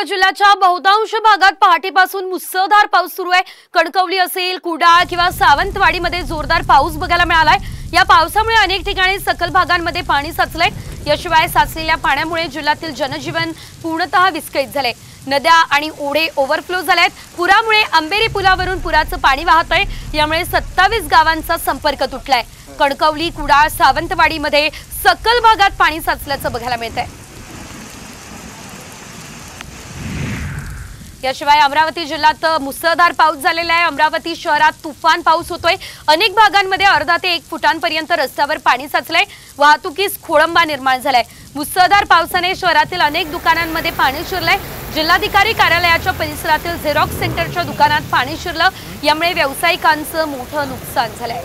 जिल्ह्याच्या बहुतांश भागात पहाटेपासून मुसळधार पाऊस सुरू आहे। कणकवली असेल, कुडाळ किंवा सावंतवाडीमध्ये जोरदार पाऊस बघायला मिळालाय। या पावसामुळे अनेक ठिकाणी सखल भागांमध्ये पाणी साचलंय। याशिवाय साचलेल्या पाण्यामुळे जिल्ह्यातील जनजीवन पूर्णतः विस्कळीत झाले। नद्या आणि ओढे ओव्हरफ्लो झालेत। पुरामुळे अंबेरी पुलावरून पुराचं पाणी वाहतंय। यामुळे 27 गावांचा संपर्क तुटलाय। कणकवली, कुडाळ, सावंतवाडीमध्ये सखल भागात पाणी साचल्याचं बघायला मिळतंय। याशिवाय अमरावती जिल्ह्यात मुसळधार पाऊस झालेला आहे। अमरावती शहरात तुफान पाऊस होतोय। अनेक भागांमध्ये अर्धा ते 1 फुटांपर्यंत रस्त्यावर पाणी साचलंय। वाहतुकीस खोळंबा निर्माण झालाय। मुसळधार पावसाने शहरातील अनेक दुकानांमध्ये पाणी शिरलंय। जिल्हाधिकारी कार्यालयाच्या परिसरातील झेरॉक्स सेंटरच्या दुकानात पाणी शिरलं। यामुळे व्यावसायिकांचं मोठं नुकसान झालंय।